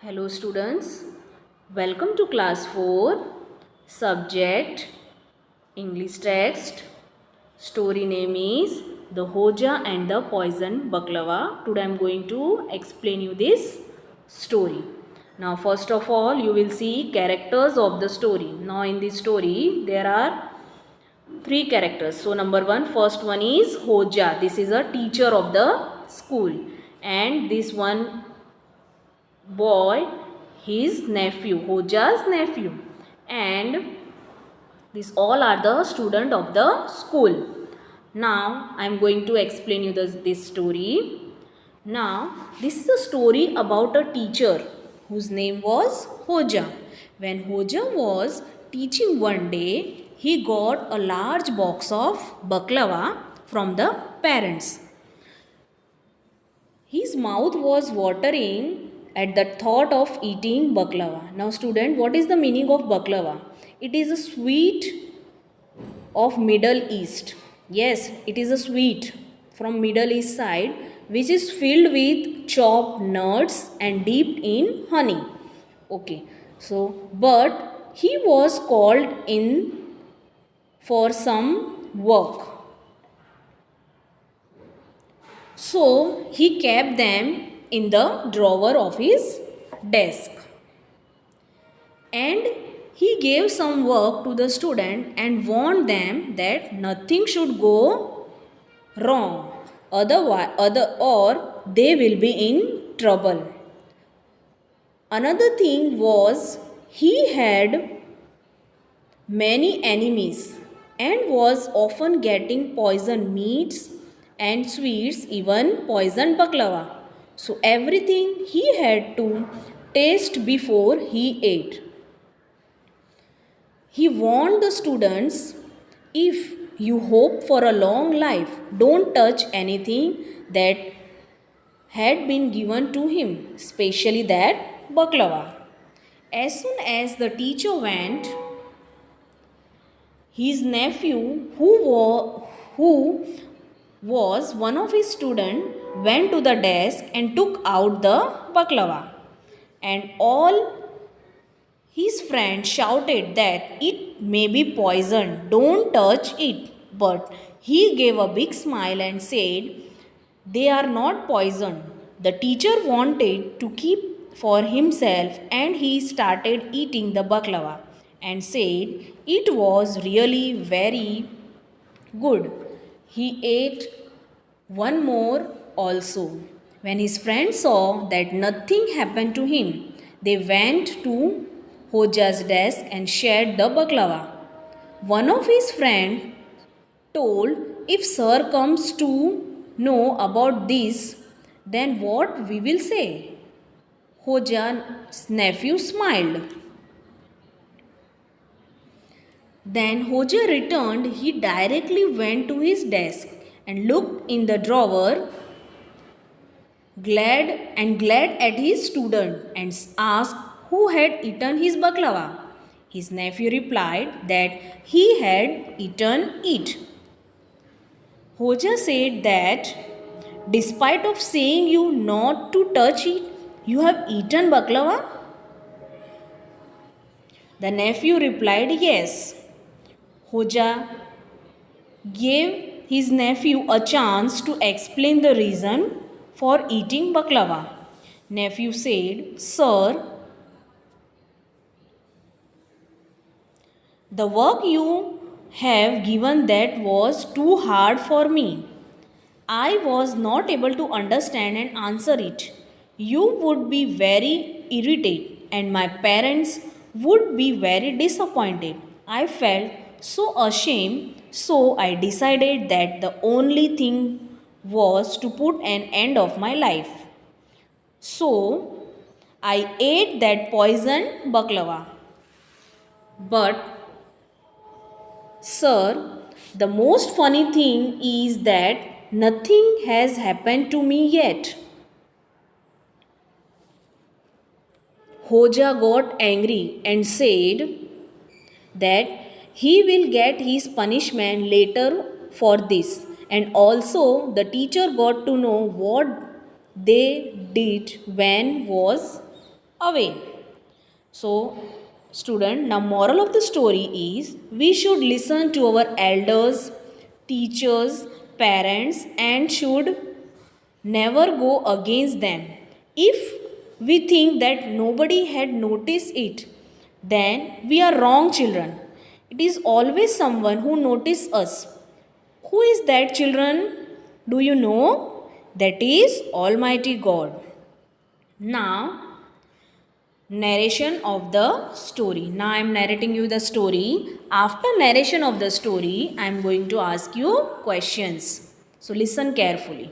Hello students, welcome to class 4, subject English text. Story name is The Hoja and the Poison Baklava. Today I am going to explain you this story. Now first of all you will see characters of the story. Now in this story there are three characters. So number one, first one is Hoja. This is a teacher of the school, and this one boy, his nephew, Hoja's nephew, and these all are the student of the school. Now I am going to explain you this story. Now this is a story about a teacher whose name was Hoja. When Hoja was teaching one day, he got a large box of baklava from the parents. His mouth was watering at the thought of eating baklava. Now, student, what is the meaning of baklava? It is a sweet of Middle East. Yes, it is a sweet from Middle East side which is filled with chopped nuts and dipped in honey. Okay, so but he was called in for some work. So he kept them in the drawer of his desk, and he gave some work to the student and warned them that nothing should go wrong, or they will be in trouble. Another thing was he had many enemies and was often getting poisoned meats and sweets, even poisoned baklava. So everything he had to taste before he ate. He warned the students, if you hope for a long life, don't touch anything that had been given to him, especially that baklava. As soon as the teacher went, his nephew, who was one of his students, went to the desk and took out the baklava. And all his friends shouted that it may be poison, don't touch it. But he gave a big smile and said, they are not poison. The teacher wanted to keep for himself, and he started eating the baklava and said it was really very good. He ate one more also. When his friends saw that nothing happened to him, they went to Hoja's desk and shared the baklava. One of his friends told, if sir comes to know about this, then what we will say? Hoja's nephew smiled. Then Hoja returned. He directly went to his desk and looked in the drawer, glad at his student, and asked who had eaten his baklava. His nephew replied that he had eaten it. Hoja said that despite of saying you not to touch it, you have eaten baklava? The nephew replied yes. Hoja gave his nephew a chance to explain the reason for eating baklava. Nephew said, sir, the work you have given that was too hard for me. I was not able to understand and answer it. You would be very irritated, and my parents would be very disappointed. I felt so ashamed, so I decided that the only thing was to put an end of my life. So I ate that poison baklava. But sir, the most funny thing is that nothing has happened to me yet. Hoja got angry and said that he will get his punishment later for this. And also, the teacher got to know what they did when was away. So, student, now moral of the story is we should listen to our elders, teachers, parents, and should never go against them. If we think that nobody had noticed it, then we are wrong, children. It is always someone who notices us. Who is that, children? Do you know? That is Almighty God. Now, narration of the story. Now I am narrating you the story. After narration of the story, I am going to ask you questions. So listen carefully.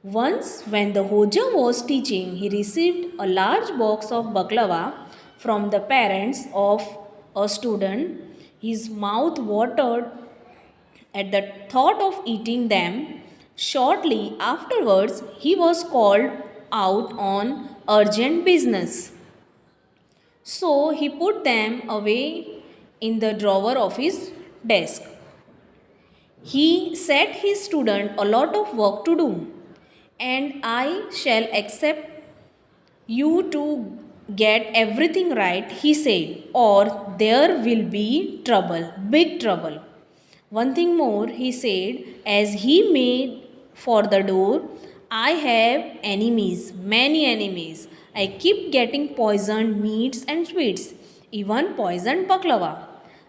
Once when the Hoja was teaching, he received a large box of baklava from the parents of a student. His mouth watered at the thought of eating them. Shortly afterwards, he was called out on urgent business. So he put them away in the drawer of his desk. He set his student a lot of work to do, and I shall accept you to get everything right, he said, or there will be trouble, big trouble. One thing more, he said, as he made for the door, I have enemies, many enemies. I keep getting poisoned meats and sweets, even poisoned baklava.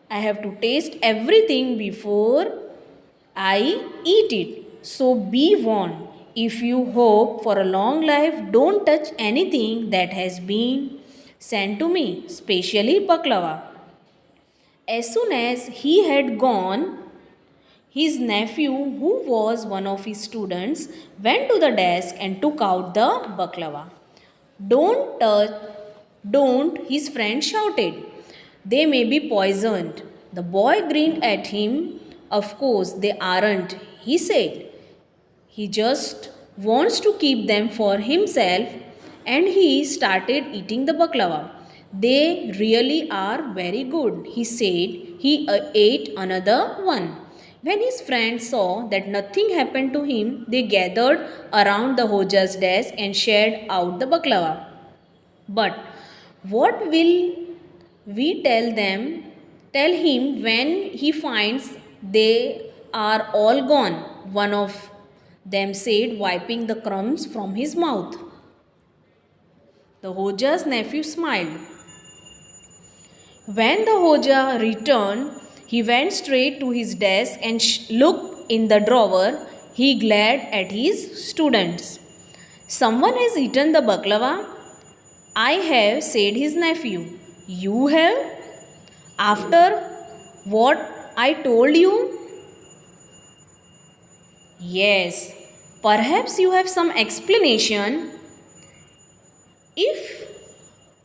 I have to taste everything before I eat it. So be warned. If you hope for a long life, don't touch anything that has been sent to me, especially baklava. As soon as he had gone, his nephew, who was one of his students, went to the desk and took out the baklava. Don't touch, don't, his friend shouted. They may be poisoned. The boy grinned at him. Of course, they aren't, he said. He just wants to keep them for himself, and he started eating the baklava. They really are very good, he said. He ate another one. When his friends saw that nothing happened to him, they gathered around the Hoja's desk and shared out the baklava. But what will we tell him when he finds they are all gone? One of them said, wiping the crumbs from his mouth. The Hoja's nephew smiled. When the Hoja returned, he went straight to his desk and looked in the drawer. He glared at his students. Someone has eaten the baklava. I have, said his nephew. You have? After what I told you? Yes. Perhaps you have some explanation. If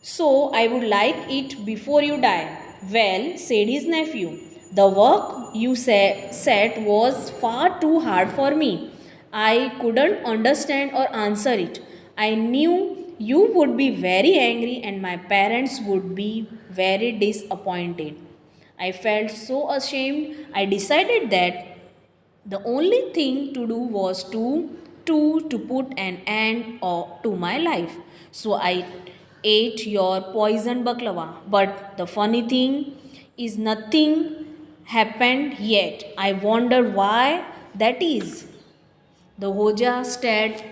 so, I would like it before you die. Well, said his nephew, the work you set was far too hard for me. I couldn't understand or answer it. I knew you would be very angry and my parents would be very disappointed. I felt so ashamed. I decided that the only thing to do was to put an end to my life. So I ate your poison baklava. But the funny thing is nothing happened yet. I wonder why that is. The Hoja stared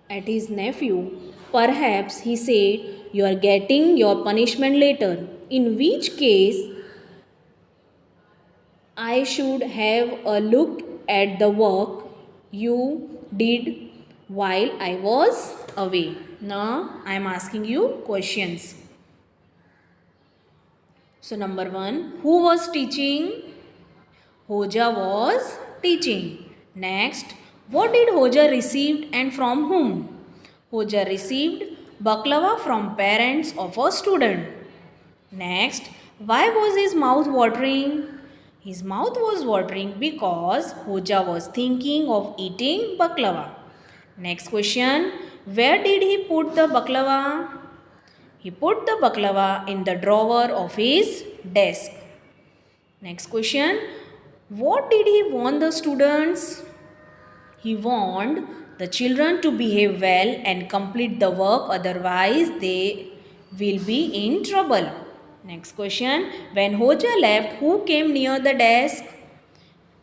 at his nephew. Perhaps, he said, you are getting your punishment later. In which case, I should have a look at the work you did while I was away. Now I am asking you questions. So number 1, who was teaching? Hoja was teaching. Next, what did Hoja receive and from whom? Hoja received baklava from parents of a student. Next, why was his mouth watering? His mouth was watering because Hoja was thinking of eating baklava. Next question, where did he put the baklava? He put the baklava in the drawer of his desk. Next question, what did he warn the students? He warned the children to behave well and complete the work, otherwise they will be in trouble. Next question. When Hoja left, who came near the desk?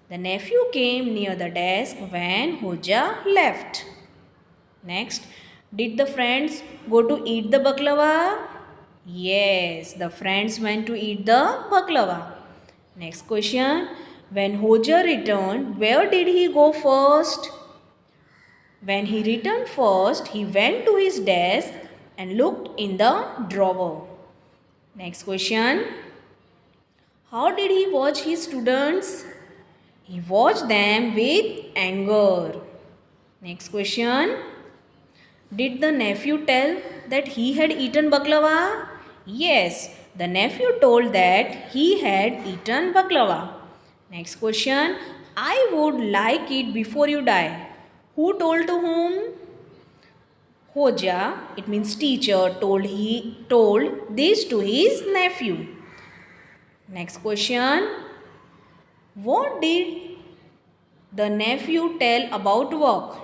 The nephew came near the desk when Hoja left. Next. Did the friends go to eat the baklava? Yes, the friends went to eat the baklava. Next question. When Hoja returned, where did he go first? When he returned first, he went to his desk and looked in the drawer. Next question. How did he watch his students? He watched them with anger. Next question. Did the nephew tell that he had eaten baklava? Yes, the nephew told that he had eaten baklava. Next question. I would like it before you die. Who told to whom? Hoja, it means teacher, told this to his nephew. Next question. What did the nephew tell about work?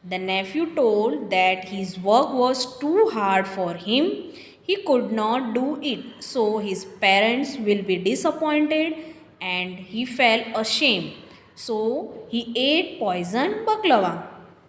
The nephew told that his work was too hard for him. He could not do it. So his parents will be disappointed and he felt ashamed. So he ate poisoned baklava.